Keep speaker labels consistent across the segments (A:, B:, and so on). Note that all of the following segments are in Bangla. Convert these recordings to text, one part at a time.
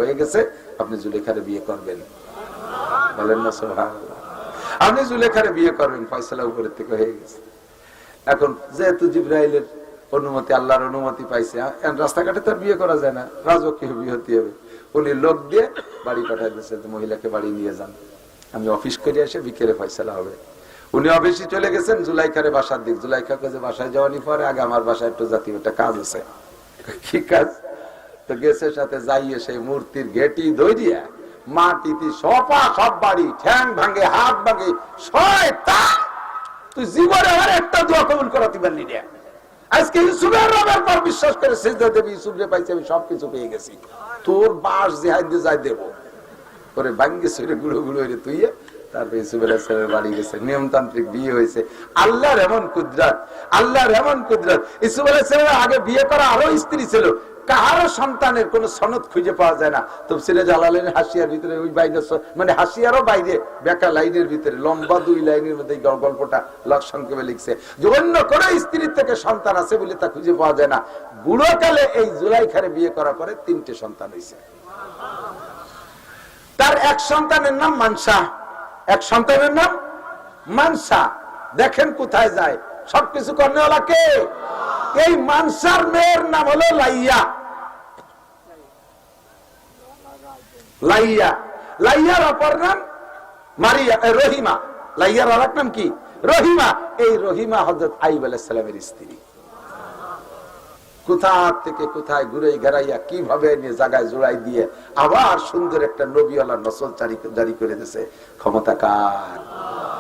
A: হয়ে গেছে, আপনি জুলেখারে বিয়ে করবেন। বলেন না সুবহানাল্লাহ। আপনি জুলেখারে বিয়ে করবেন, ফয়সালা উপরের থেকে হয়ে গেছে। এখন যেহেতু জিবরাইলের অনুমতি, আল্লাহর অনুমতি পাইছে, রাস্তাঘাটে তার বিয়ে করা যায় না, রাজকীয় বিয়ে হতে হবে। উনি লোক দিয়ে বাড়ি পাঠাই দিয়েছে, মহিলাকে বাড়ি নিয়ে যান, আমি অফিস করে এসে বিকেলে ফয়সালা হবে। উনি অফিসে চলে গেছেন জুলাইখারে বাসার দিক। জুলাইখা কাছে বাসায় যাওয়ানি পরে আগে আমার বাসায় একটু জাতীয় একটা কাজ আছে। কি কাজ? তো গেছে সাথে যাইয়ে সেই মূর্তির গেটি ধরিয়া মাটিতে সপা সব বাড়ি, ঠ্যাং ভাঙে, হাত ভাঙে, শয়তান তুই জীবনে আর একটা দোয়া কবুল করাতে পারলি না। আজকে ইউসুফের রবের পর বিশ্বাস করে সিজদা দেবী, ইউসুফরে পাইছে, আমি সবকিছু পেয়ে গেছি, তোর বাস জিহাদ দিয়ে যাই দেবো করে ভাঙ্গে সরে গুঁড়ো গুঁড়ো হয়ে তুই। তারপরে ইউসুফ আলাইহিস সালামের বাড়ি গেছে, নিয়মতান্ত্রিক বিয়ে হয়েছে। আল্লাহর এমন কুদরত, আল্লাহর এমন কুদরত। ইউসুফ আলাইহিস সালামের আগে বিয়ে করা আরো স্ত্রী ছিল, কারো সন্তানের কোন সনদ খুঁজে পাওয়া যায় না। তফসিরে জালালাইন হাসিয়ার ভিতরে ওই বাইরে, মানে হাসিয়ারও বাইরে বেকা লাইনের ভিতরে লম্বা 2 লাইনের মধ্যে গল্পটা সংক্ষেপে লিখছে যে অন্য কোন স্ত্রীর থেকে সন্তান আছে বলে তা খুঁজে পাওয়া যায় না। বুড়ো কালে এই জুলাইখারে বিয়ে করার পরে 3টে সন্তান হয়েছে। তার এক সন্তানের নাম মানসা, এক সন্তানের নাম মানসা। দেখেন কোথায় যায়, সবকিছু করনেওয়ালা কে? এই মানসার মেয়ের নাম হলো লাইয়া। লাইয়া, লাইয়ার অপর নাম মারিয়া, রহিমা। লাইয়ার আর এক নাম কি? রহিমা। এই রহিমা হযরত আইয়ুব আলাইহিস সালামের স্ত্রী। কোথা থেকে কোথায় ঘুরে ঘেরাইয়া কিভাবে নিয়ে জায়গায় জোড়াই দিয়ে আবার সুন্দর একটা নবীওয়ালা নসল জারি করে দিয়েছে। ক্ষমতা কার?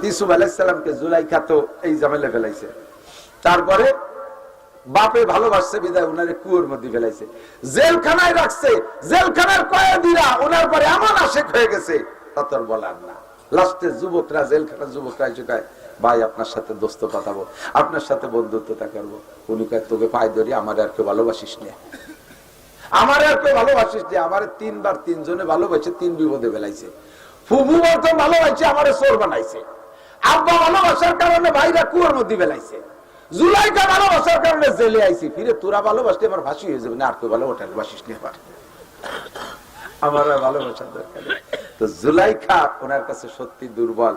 A: ইউসুফ আলাইহিস সালামকে জুলাইখা তো এই ঝামেলা ফেলাইছে। তারপরে বাপে ভালোবাসছে বিদায় উনারে কুয়োর মধ্যে ফেলাইছে, জেলখানায় রাখছে। জেলখানার কয়েদিরা ওনার পরে এমন আশেক হয়ে গেছে তা তোর বলার না। লাস্টে যুবকরা, জেলখানার যুবকরা চুকায়, ভাই আপনার সাথে দোস্ত পাঠাবো, আপনার সাথে বন্ধুত্বতা করবো। উনি কয় তোকে পায়ে ধরি, আমার আর কেউ ভালোবাসিস নে, আমার আর কেউ ভালোবাসিস নে। আমার 3 বার 3 জনে ভালোবাসে, 3 বিপদে ফেলাইছে। ফুফু বলতো ভালোবাসে, আমার চোর বানাইছে। আব্বা ভালোবাসার কারণে ভাইরা কুয়োর মধ্যে ফেলাইছে। জুলাইখা ভালোবাসার কারণে জেলে আইছি। ফিরে তোরা ভালোবাসলে আমার ফাঁসি হয়ে যাবে না, আর কেউ ভালোবাসিস নে, আমার ভালোবাসার দরকার। তো জুলাইখা ওনার কাছে সত্যি দুর্বল।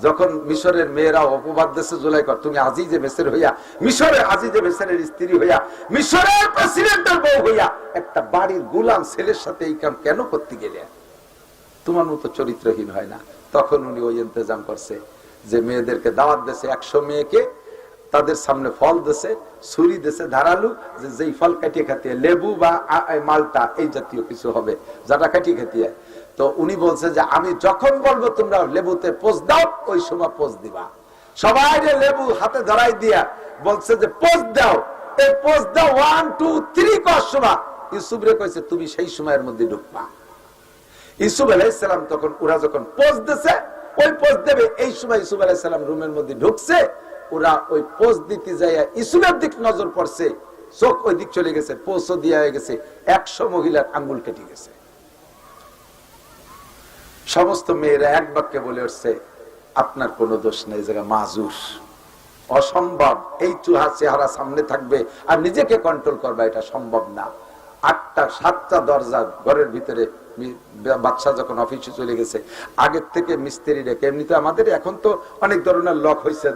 A: যখন মিশরের মেয়েরা অপবাদ দিয়েছে জুলাইখা, তুমি আজিজে মিসর হইয়া, মিশরে আজিজে মিসরের স্ত্রী হইয়া, মিশরের প্রেসিডেন্টের বউ হইয়া একটা বাড়ির গোলাম ছেলের সাথে এই কাম কেন করতে গেলে? তোমার মতো চরিত্রহীন হয় না। তখন উনি ওই ইন্তজাম করছে যে মেয়েদেরকে দাওয়াত দিয়েছে, 100 মেয়েকে তাদের সামনে ফল দিয়েছে, ছুরি দিয়েছে ধারালু, যে যেই ফল কাটিয়ে খাতিয়ে, লেবু বা মালটা এই জাতীয় কিছু হবে, যাটা কাটিয়ে খাতিয়ে। তো উনি বলছে যে আমি যখন বলবো তোমরা লেবুতে পোজ দাও, ওই সময় পোজ দিবা। সবাই লেবু হাতে ধরাই দিয়া বলছে যে পোজ দাও, এই পোজ দাও 1 2 3 করার সময় ইউসুফ রে কইছে তুমি সেই সময়ের মধ্যে ঢুকবা। ইউসুফ আলাইহিস সালাম তখন ওরা যখন পোজ দিছে, ওই পোজ দেবে এই সময় ইউসুফ আলাইহিস সালাম রুমের মধ্যে ঢুকছে। ওরা ওই পোজ দিতে যায় ইউসুফের দিক নজর পড়ছে, চোখ ওই দিক চলে গেছে, পোজও দিয়া হয়ে গেছে। 100 মহিলার আঙ্গুল কেটে গেছে। সমস্ত মেয়েরা এক বাক্যে বলে উঠছে আপনার কোনো দোষ নেই, জায়গা মাজুর, অসম্ভব। এই চুহা চেহারা সামনে থাকবে আর নিজেকে কন্ট্রোল করবা, এটা সম্ভব না। 8টা 7টা দরজা ঘরের ভিতরে। বাদশা যখন অফিসে চলে গেছে, আগের থেকে মিস্ত্রি রেখে, এমনিতে আমাদের এখন তো অনেক ধরনের লক হয়েছে,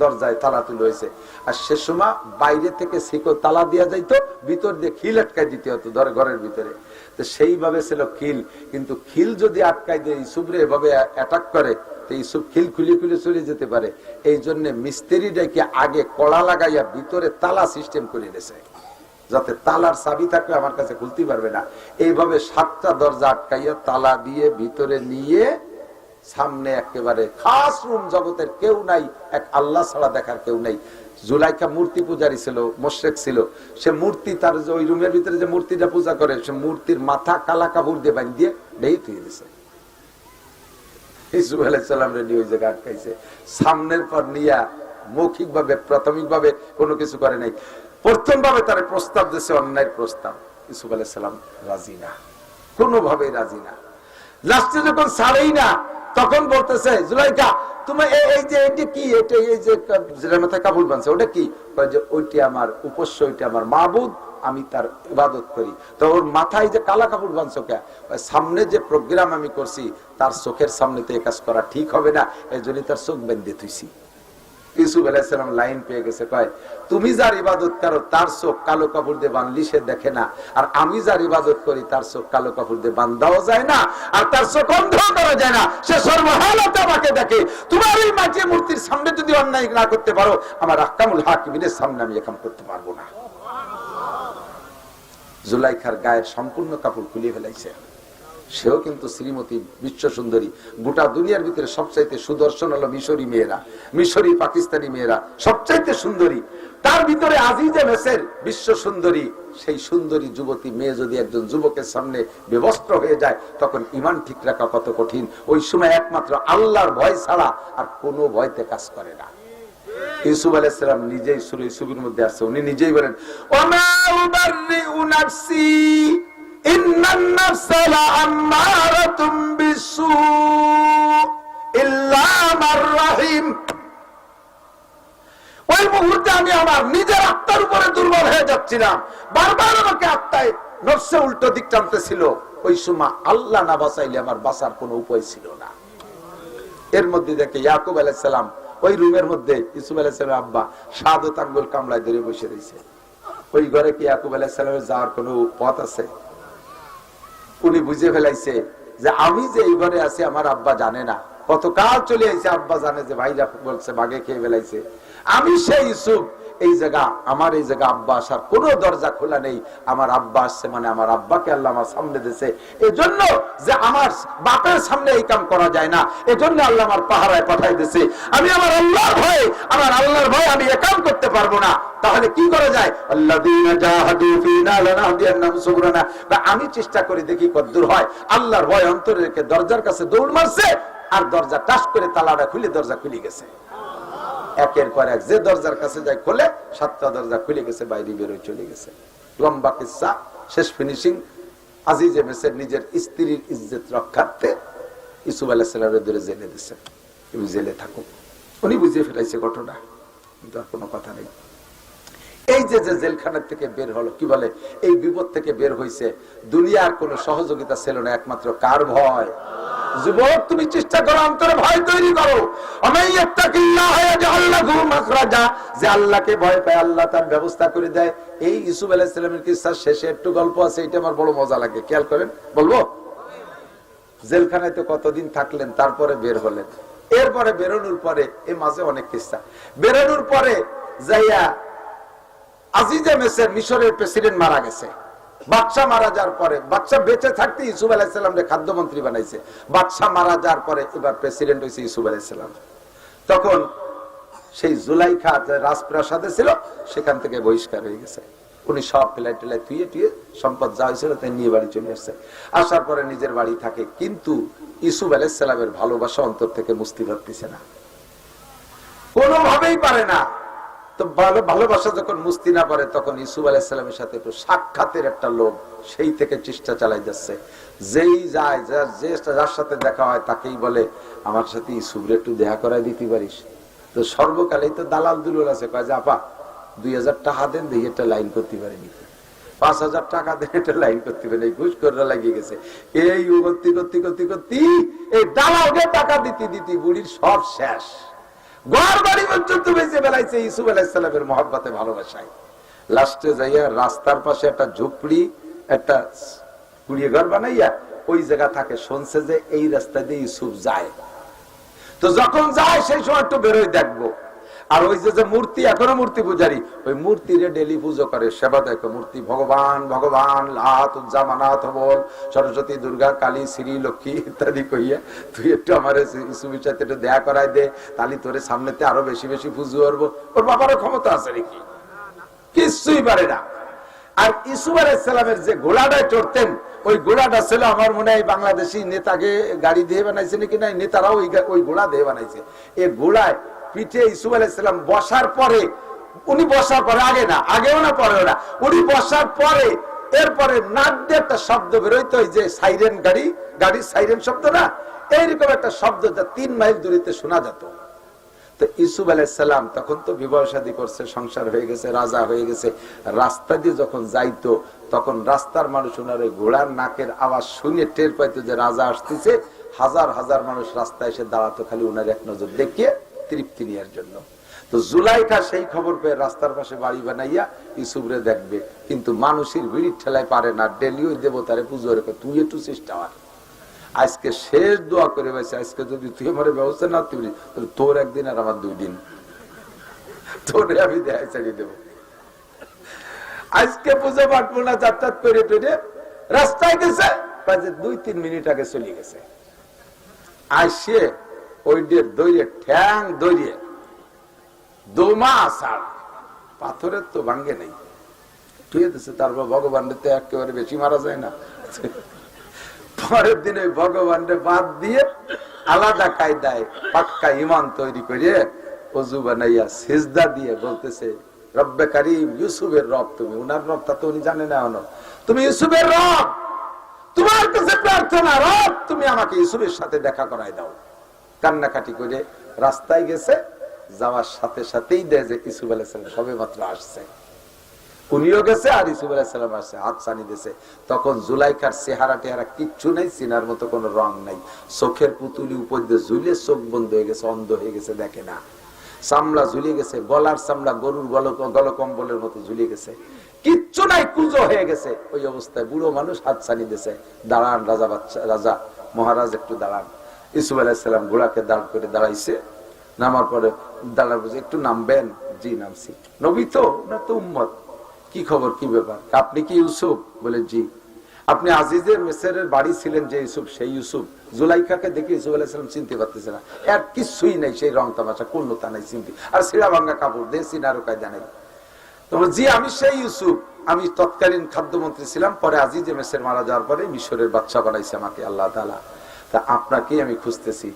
A: দরজায় তালা তুলে হয়েছে, আর সে সময় বাইরে থেকে শিকো তালা দিয়া যাইতো, ভিতর দিয়ে খিল আটকাই দিতে হতো ঘরের ভিতরে। তো সেইভাবে ছিল খিল, কিন্তু খিল যদি আটকাই দিয়ে ইউসুফরে এভাবে অ্যাটাক করে, তো ইউসুফ খিল খুলে খুলে চলে যেতে পারে। এই জন্য মিস্ত্রি ডেকে আগে কড়া লাগাইয়া ভিতরে তালা সিস্টেম করে দিয়েছে, যাতে তালার চাবি থাকলে আমার কাছে খুলতে পারবে না। এইভাবে 7টা দরজা আটকাইয়া তালা দিয়ে ভিতরে নিয়ে সামনে একেবারে খাস রুম, জগতের কেউ নাই, এক আল্লাহ ছাড়া দেখার কেউ নাই। জুলাইখা মূর্তি পূজারী ছিল, মুশরিক ছিল। সে মূর্তি, তার যে ওই রুমের ভিতরে যে মূর্তিটা পূজা করে, সে মূর্তির মাথা কালা কাপড় দিয়ে বাঁধ দিয়ে ঢেই তুই দিছে। ইউসুফ আলাইহিস সালাম রেডি ওই জায়গা আটকাইছে। সামনের পর নিয়া মৌখিক ভাবে, প্রাথমিক ভাবে কোনো কিছু করে নাই। প্রথম ভাবে তার প্রস্তাব দিয়েছে, অন্যায়ের প্রস্তাব। ইউসুফ আলাইহিস সালাম রাজি না, কোনোভাবেই রাজি না। লাস্টে যখন ছাড়েই না, তখন বলতেছে জুলাইখা তুমি এই যে এটা কি, এটা এই যে মাথায় কাপড় বাঁধছে ওটা কি? ওইটি আমার উপাস্য, ওইটি আমার মাবুদ, আমি তার ইবাদত করি। তো ওর মাথায় যে কালা কাপড় বাঁধছো কে? সামনে যে প্রোগ্রাম আমি করছি তার চোখের সামনে তো এই কাজ করা ঠিক হবে না, এই জন্য তার চোখ বেঁধে থুইছি। ইউসুফ আলাইহিস সালাম লাইন পেয়ে গেছে, কয় তুমি যার ইবাদত করো তার চোখ কালো কাপড় দিয়ে বাঁধলি সে দেখে না, আর আমি যার ইবাদত করি তার চোখ কালো কাপড় দিয়ে বাঁধাও যায় না, আর তার চোখ অন্ধ করা যায় না, সে সর্বহালতে আমাকে দেখে। তোমার এই মাটি মূর্তির সামনে যদি অন্যায় না করতে পারো, আমার আহকামুল হাকিমিনের সামনে আমি একাম করতে পারবো না। জুলাইখার গায়ের সম্পূর্ণ কাপড় খুলে ফেলাইছে। সেও কিন্তু শ্রীমতী, বিশ্ব সুন্দরী। গোটা দুনিয়ার ভিতরে সবচাইতে সুদর্শন হলো মিশরি মেয়েরা, মিশরি পাকিস্তানি মেয়েরা সবচাইতে সুন্দরী। তার ভিতরে আজিজে মেসের বিশ্ব সুন্দরী, সেই সুন্দরী যুবতী মেয়ে যদি একজন যুবকের সামনে বিবস্ত্র হয়ে যায়, তখন ইমান ঠিক রাখা কত কঠিন। ওই সময় একমাত্র আল্লাহর ভয় ছাড়া আর কোনো ভয়তে কাজ করে না। ইউসুফ আলাইহিস সালাম নিজেই সূরা ইউসুফের মধ্যে আছে, উনি নিজেই বলেন, ওমা উবাররিউ নাফসি ইন্নান নাফসা লাআম্মারাতুম বিসসু ইল্লা মার রাহিম। ওই মুহূর্তে আমি আমার নিজের আত্মার উপরে দুর্বল হয়ে যাচ্ছিলাম, বারবার আমাকে আত্মায় নফসে উল্টো দিক টানতেছিল। ওই সময় আল্লাহ না বাঁচাইলে আমার বাঁচার কোনো উপায় ছিল না। এর মধ্যে দেখে ইয়াকুব আলাইহিস সালাম ওই রুমের মধ্যে ইউসুফ আলাইহিস সালামের আব্বা শাহাদাত আঙ্গুল কামড়ায় ধরে বসে রয়েছে। ওই ঘরে কি ইয়াকুব আলাইহিস সালামের যাওয়ার কোনো পথ আছে? উনি বুঝে ফেলাইছে যে আমি যে এই ঘরে আছি আমার আব্বা জানে না। কতকাল চলে আইছে, আব্বা জানে যে ভাইরা বলছে বাগে খেয়ে ফেলাইছে। আমি সেই ইউসুফ, এই জায়গা আমার, এই জায়গা আব্বা আসার কোনো দরজা খোলা নেই। আমার আব্বা আসছে মানে আমার আব্বাকে আল্লাহ আমার সামনে দিয়েছে, এজন্য যে আমার বাপের সামনে এই কাম করা যায় না, এজন্য আল্লাহ আমার পাহারায় পাঠাই দিয়েছে। আমি আমার আল্লাহর ভয়ে, আমার আল্লাহর ভয়ে আমি এই কাম করতে পারবো না। তাহলে কি করা যায়? আল্লাযীনা জাহাদু ফীনা লানাহদিয়ান্নাহুম সুবুলানা। আমি চেষ্টা করে দেখি কতদূর হয়। আল্লাহর ভয় অন্তরে রেখে দরজার কাছে দৌড় মারছে, আর দরজা টাস করে তালাটা খুলে দরজা খুলে গেছে। একের পর এক যে দরজার কাছে যায় খোলে, 7টা দরজা খুলে গেছে, বাইরে বেরোয় চলে গেছে। লম্বা কিসসা, শেষ ফিনিশিং। আজিজে মেসের নিজের স্ত্রীর ইজ্জত রক্ষার্থে ইউসুফ আলাইহিস সালামের ধরে জেলে দিয়েছে, তুমি জেলে থাকো। উনি বুঝিয়ে ফেলাইছে ঘটনা, কিন্তু আর কোনো কথা নেই। এই যে জেলখানার থেকে বের হলো, কি বলে, এই বিপদ থেকে বের হইছে, দুনিয়ার কোনো সহযোগিতা ছিল না, একমাত্র কার ভয়? যুবক, তুমি চেষ্টা করো, অন্তরে ভয় তৈরি করো। যে আল্লাহকে ভয় পায় আল্লাহ তার ব্যবস্থা করে দেয়। এই ইউসুফ আলাইহিস সালামের কিসসার শেষে একটু গল্প আছে, এটা আমার বড় মজা লাগে, খেয়াল করেন, বলবো। জেলখানায় তো কতদিন থাকলেন, তারপরে বের হলেন। এরপরে বেরোনোর পরে, এই মাঝে অনেক কিসসা। বেরোনোর পরে যাইয়া আজিজে মেসের মিশরের প্রেসিডেন্ট মারা গেছে। বাদশা মারা যাওয়ার পরে, বাদশা বেঁচে থাকতে ইউসুফ আলাইহিস সালামকে খাদ্যমন্ত্রী বানাইছে। বাদশা মারা যাওয়ার পরে এবার প্রেসিডেন্ট হয়েছে ইউসুফ আলাইহিস সালাম। তখন সেই জুলাইখা যে রাজপ্রাসাদে ছিল, সেখান থেকে বহিষ্কার হয়ে গেছে। উনি সব ফেলাই টেলাই থুয়ে টুয়ে সম্পদ যা হয়েছিল তাই নিয়ে বাড়ি চলে আসছে। আসার পরে নিজের বাড়ি থাকে, কিন্তু ইউসুফ আলাইহিস সালামের ভালোবাসা অন্তর থেকে মুক্তি পাচ্ছে না, কোনোভাবেই পারে না। তো ভালোবাসা যখন মুস্তি না পারে, তখন ইউসুফ আলাইহিস সালামের সাথে একটু সাক্ষাতের একটা লোভ, সেই থেকে চেষ্টা চালাই যাচ্ছে। যেই যায়, যার সাথে দেখা হয় তাকেই বলে, আমার সাথে ইউসুফরে একটু দেখা করায় দিতে পারিস? তো সর্বকালেই তো দালাল দুলাল আছে, কয় যে আপা 2000 টাকা দেন, দিয়ে একটা লাইন করতে পারেনি, 5000 টাকা দেন, একটা লাইন করতে পারেনি, ঘুষ করে লাগিয়ে গেছে। এই করতে করতে করতে করতে এই দালালকে টাকা দিতে দিতে বুড়ির সব শেষ। ঘর বাড়ি পর্যন্ত বেঁচে বেলাইছে ইউসুফ আলাইহিস সালামের মহব্বতে, ভালোবাসায়। লাস্টে যাইয়া রাস্তার পাশে একটা ঝুপড়ি, একটা কুড়িয়ে ঘর বানাইয়া ওই জায়গা থাকে। শুনছে যে এই রাস্তা দিয়ে ইউসুফ যায়, তো যখন যায় সেই সময় একটু বেরোয় দেখবো। আর ওই যে মূর্তি, এখনো মূর্তি পূজারি, ওই মূর্তিরে ডেলি পুজো করে, সেবা দেখো। মূর্তি ভগবান ভগবান, লাত উজ্জা মানাত বল, সরস্বতী দুর্গা কালী শ্রী লক্ষ্মী ইত্যাদি কইয়া, তুই একটু আমার ইসুফের সাথে একটু দেখা করাই দে, তাহলে তোরে সামনেতে আরো বেশি বেশি পুজো করবো। ওর বাবারও ক্ষমতা আছে নাকি? কিছুই পারে না। আর ইউসুফ আলাইহিস সালামের যে ঘোড়াটায় চড়তেন, ওই ঘোড়াটা ছিল আমার মনে হয় বাংলাদেশি নেতাকে গাড়ি দিয়ে বানাইছে নাকি, নাই নেতারাও ওই ঘোড়া দিয়ে বানাইছে। এই ঘোড়ায় পিঠে ইউসুফ আলাইহিস সালাম বসার পরে, উনি বসার পরে, আগে না, আগেও না পরেও না, উনি বসার পরে এরপরে নাক দিয়ে একটা শব্দ বেরোইতো, ওই যে সাইরেন, গাড়ির সাইরেন শব্দ না, এইরকম একটা শব্দ যা 3 মাইল দূরিতে শোনা যেত। তো তো ইউসুফ আলাইহিস সালাম তখন তো বিবাহ শাদী করছে, সংসার হয়ে গেছে, রাজা হয়ে গেছে। রাস্তা দিয়ে যখন যাইতো তখন রাস্তার মানুষ ওনার ঘোড়ার নাকের আওয়াজ শুনে টের পাইতো যে রাজা আসতেছে। হাজার হাজার মানুষ রাস্তায় এসে দাঁড়াতো খালি ওনার এক নজর দেখিয়ে তৃপ্তি নেওয়ার জন্য। তো জুলাইখা সেই খবর পেয়ে রাস্তার পাশে বাড়ি বানাইয়া ইউসুফরে দেখবে, কিন্তু মানুষের ভিড়ির ঠেলায় পারে না। ডেলি ওই দেবতারে পুজো রেখে তুই একটু চেষ্টা কর। আজকে শেষ দোয়া করে বসে, আজকে যদি তুই আমার ব্যবস্থা না তুলি তাহলে তোর একদিন আর আমার 2 দিন, তোরে আমি দেখাই চালিয়ে দেবো। আজকে পুজো পাঠবো না, যাতায়াত করে টেনে রাস্তায় গেছে, 2-3 মিনিট আগে চলে গেছে। আসে ওই দৌড়িয়ে ঠ্যাং দৌড়িয়ে দোমা আষাঢ় পাথরের তো ভাঙ্গে নেই, তুই দিচ্ছে। তারপর ভগবান তো একেবারে বেশি মারা যায় না। পরের দিনে ভগবানরে বাদ দিয়ে আলাদা কায়দায় পাক্কা ইমান তৈরি করে ওযু বানাইয়া সিজদা দিয়ে বলতেছে, রব্বে কারীম, ইউসুফের রব তুমি। উনার রবটা তো উনি জানে না, তুমি ইউসুফের রব, তোমার কাছে প্রার্থনা, রব তুমি আমাকে ইউসুফের সাথে দেখা করায় দাও। কান্নাকাটি করে রাস্তায় গেছে, যাওয়ার সাথে সাথেই দেয় যে ইউসুফ আলাইহিস সালাম সবে মাত্র আসছে। উনিও গেছে আর ইউসুফ আলাইহিস সালাম আসছে, হাত ছানি দিয়েছে। তখন জুলাইখার চেহারা টেহারা কিচ্ছু নাই, সিনার মতো কোনো রং নাই, চোখের পুতুলি উপর দিয়ে ঝুলে চোখ বন্ধ হয়ে গেছে, অন্ধ হয়ে গেছে, দেখে না। চামড়া ঝুলিয়ে গেছে, গলার চামড়া গরুর গলকম্বলের মতো ঝুলিয়ে গেছে, কিচ্ছু নাই, কুজো হয়ে গেছে। ওই অবস্থায় বুড়ো মানুষ হাত ছানি দিয়েছে, দাঁড়ান রাজা, বাচ্চা রাজা মহারাজ একটু দাঁড়ান। ইউসুফ আলাইহিস সালাম ঘোড়াকে দাঁড় করে দাঁড়াইছে, নামার পরে দাঁড়া বুঝে, একটু নামবেন? জি নামছি। নবী তো না তো উম্মত, কি খবর, কি ব্যাপার? আপনি কি ইউসুফ? বলে জি। আপনি আজিজের মিসরের বাড়ি ছিলেন যে ইউসুফ, সেই ইউসুফ? জুলাইখাকে দেখে ইউসুফ আলাইহিস সালাম চিনতে পারতেছে না, এর কিছুই নাই, সেই রং তামাশা কোনটা নাই, চিনতে আর ছিঁড়া ভাঙ্গা কাপড় দিয়ে চিনারও কায়দা নাই। তখন জি আমি সেই ইউসুফ, আমি তৎকালীন খাদ্যমন্ত্রী ছিলাম, পরে আজিজে মিসর মারা যাওয়ার পরে মিশরের বাদশা বানাইছে আমাকে আল্লাহ তাআলা, তা আপনাকেই আমি খুঁজতেছি।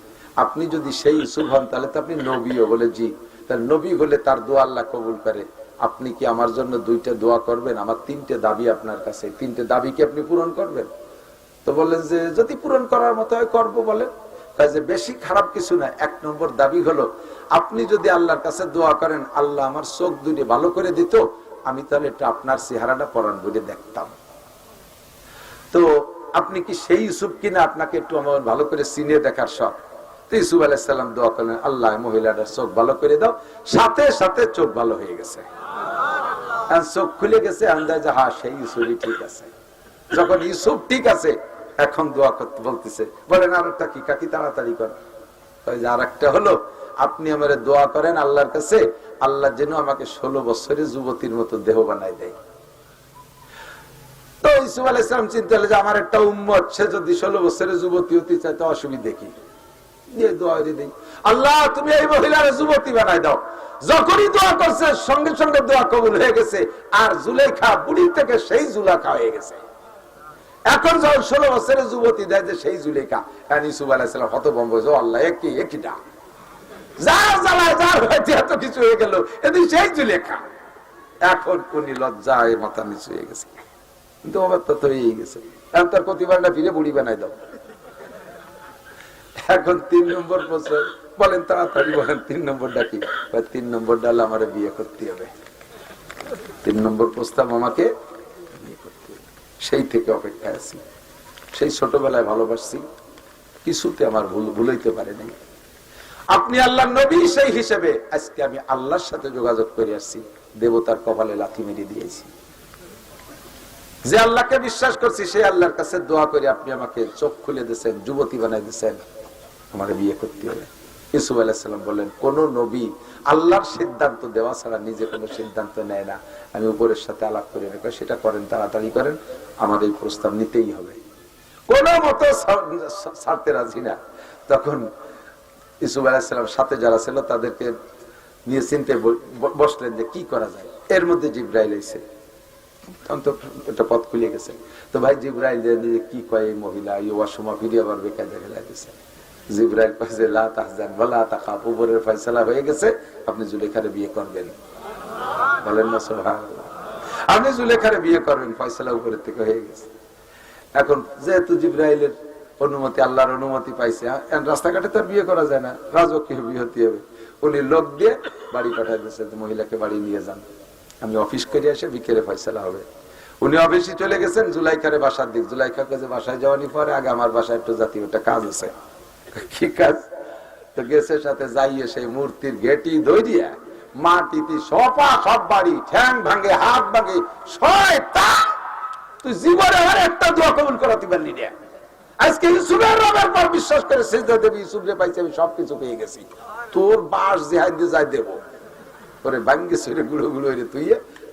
A: আপনি যদি সেই ইউসুফ হন তাহলে তো আপনি নবীও? বলে জি। তার নবী হলে তার দোয়া আল্লাহ কবুল করে। আপনি কি আমার জন্য 2টা দোয়া করবেন? আমার 3টে দাবি আপনার কাছে, 3টে দাবি কি আপনি পূরণ করবেন? তো বললেন যে যদি পূরণ করার মতো হয় করবো। বলেন, যে বেশি খারাপ কিছু না। 1 নম্বর দাবি হলো, আপনি যদি আল্লাহর কাছে দোয়া করেন আল্লাহ আমার চোখ 2টি ভালো করে দিত, আমি তাহলে এটা আপনার চেহারাটা পরাণ বলে দেখতাম। তো আপনি কি সেই ইউসুফ কিনা? আপনাকে একটু আমার ভালো করে চিনে দেখার শখ। তো ইউসুফ আলাইহিস সালাম দোয়া করলেন, আল্লাহ মহিলাটার চোখ ভালো করে দাও। সাথে সাথে চোখ ভালো হয়ে গেছে, চোখ খুলে গেছে, আন্দাজে হ্যাঁ সেই ইউসুফই ঠিক আছে। যখন ইউসুফ ঠিক আছে, এখন দোয়া করতে বলতেছে। বলেন আর একটা কি কাকি, তাড়াতাড়ি কর। আর একটা হলো, আপনি আমার দোয়া করেন আল্লাহর কাছে, আল্লাহ যেন আমাকে 16 বছরের যুবতীর মতো দেহ বানাই দেয়। তো ইউসুফ আলাইহিস সালাম চিন্তা হলো যে আমার একটা উম্মত, সে যদি 16 বছরের যুবতী হতে চায় তো অসুবিধা কি, আল্লাহ তুমি এই মহিলার যুবতী বানাই দাও। যখনই দোয়া করছে সঙ্গে সঙ্গে দোয়া কবুল হয়ে গেছে, আর জুলেখা বুড়ি থেকে সেই জুলেখা হয়ে গেছে। এখন যখন 16 বছরের যুবতী দেয় যে সেই জুলেখা, ইউসুফ আলাইহিস সালাম হতভম্ব, আল্লাহ একইটা যার জ্বালায় যার হয়তো এত কিছু হয়ে গেল, এদিন সেই জুলেখা। এখন কোন লজ্জায় মাথা নিচু হয়ে গেছে, কিন্তু অবস্থা তো হয়ে গেছে। এখন তার প্রতিবারটা ফিরে বুড়ি বানাই দাও। এখন 3 নম্বর প্রশ্ন, বলেন তাড়াতাড়ি বলেন 3 নম্বরটা কি? 3 নম্বরটা হলো আমার বিয়ে করতে হবে। 3 নম্বর প্রস্তাব আমাকে বিয়ে করতে হবে। সেই থেকে অপেক্ষায় আছি, সেই ছোটবেলায় ভালোবাসছি, কিছুতে আমার ভুলাইতে পারে নাই। আপনি আল্লাহর নবী, সেই হিসেবে আজকে আমি আল্লাহর সাথে যোগাযোগ করে আসছি, দেবতার কপালে লাথি মেরে দিয়েছি। যে আল্লাহকে বিশ্বাস করছি সেই আল্লাহর কাছে দোয়া করে আপনি আমাকে চোখ খুলে দিয়েছেন, যুবতী বানাই দিয়েছেন, আমার বিয়ে করতে হবে। ইউসুফ আলাইহিস সালাম বললেন, কোন নবী আল্লাহর সিদ্ধান্ত দেওয়া ছাড়া নিজে কোনো সিদ্ধান্ত নেয় না। আমি উপরের সাথে আলাপ করে রেখে সেটা করেন, তাড়াতাড়ি করেন, আমার এই প্রস্তাব নিতেই হবে, কোনো মতো ছাড়তে রাজি না। তখন ইউসুফ আলাইহিস সালাম সাথে যারা ছিল তাদেরকে নিয়ে চিনতে বসলেন যে কি করা যায়। এর মধ্যে জিবরাইল এসে তখন তো একটা পথ খুলে গেছে। তো ভাই জিবরাইল কি কয় এই মহিলা, এই অসময় ফিরে আবার বেকার ফেলা দিয়েছে। জিবরাইল কইছে লা তাহজান ওয়ালা তাখাফ, উপরের ফয়সালা হয়ে গেছে, আপনি জুলেখারে বিয়ে করবেন। বলেন না সুবহানাল্লাহ, আপনি জুলেখারে বিয়ে করবেন, ফয়সালা উপরের থেকে হয়ে গেছে। এখন যেহেতু জিবরাইলের অনুমতি, আল্লাহর অনুমতি পাইছে, রাস্তাঘাটে তো বিয়ে করা যায় না, রাজকীয় বিয়ে হতে হবে। উনি লোক দিয়ে বাড়ি পাঠাই দিয়েছে, মহিলাকে বাড়ি নিয়ে যান, আমি অফিস করে এসে বিকেলে ফয়সালা হবে। উনি অফিসে চলে গেছেন জুলাইখারে বাসার দিক। জুলাইখাকে যে বাসায় যাওয়ানি পরে আগে আমার বাসায় একটু জাতীয় একটা কাজ আছে। কি কাজ? তো গেছে সাথে যাইয়ে সেই মূর্তির গেটি ধরিয়া মাটিতে সপা সব বাড়ি ঠ্যাং ভাঙে হাত ভাঙে, শয়তান তুই জীবনে আমার একটা দোয়া কবুল করাতে পারলি না। আজকে ইউসুফের রবের পর বিশ্বাস করে সিজদা দেবী, ইউসুফরে পাইছি আমি সবকিছু পেয়ে গেছি, তোর বাস জেহাদ দিয়ে যাই দেবো পরে ভাঙ্গে ছেড়ে গুঁড়ো গুঁড়ো হয়ে তুই।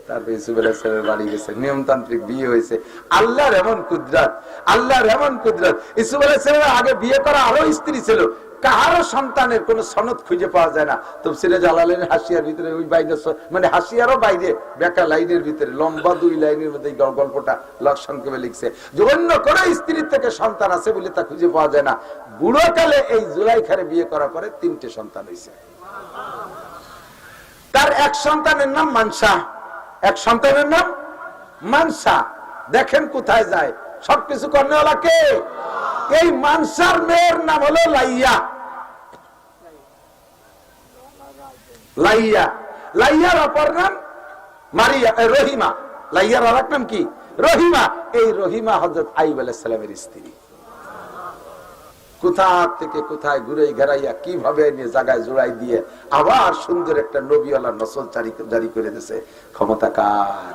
A: তারপরে ইউসুফ আলাইহিস সালামের বাড়ি গেছে, নিয়মতান্ত্রিক বিয়ে হয়েছে। আল্লাহর এমন কুদরত, আল্লাহর এমন কুদরত। ইউসুফ আলাইহিস সালামের আগে বিয়ে করা আরো স্ত্রী ছিল, কারো সন্তানের কোন সনদ খুঁজে পাওয়া যায় না। তফসিরে জালালের হাসিয়ার ভিতরে ওই বাইরে, মানে হাসিয়ারও বাইরে বেকা লাইনের ভিতরে লম্বা 2 লাইনের মধ্যে এই গল্পটা সংক্ষেপে লিখছে যে অন্য কোন স্ত্রীর থেকে সন্তান আছে বলে তা খুঁজে পাওয়া যায় না। বুড়ো কালে এই জুলাইখারে বিয়ে করার পরে 3টে সন্তান হয়েছে। তার এক সন্তানের নাম মানসা, এক সন্তানের নাম মানসা। দেখেন কোথায় যায়, সবকিছু কর্নেওয়ালা কে? এই মানসার মেয়ের নাম হলো লাইয়া। লাইয়া, লাইয়ার অপর নাম মারিয়া, রহিমা। লাইয়ার আর এক নাম কি? রহিমা। এই রহিমা হযরত আইয়ুব আলাইহিস সালামের স্ত্রী। কোথা থেকে কোথায় ঘুরে ঘেরাইয়া কিভাবে নিয়ে জায়গায় জোড়াই দিয়ে আবার সুন্দর একটা নবীওয়ালা নসল জারি করে দিয়েছে। ক্ষমতা কার?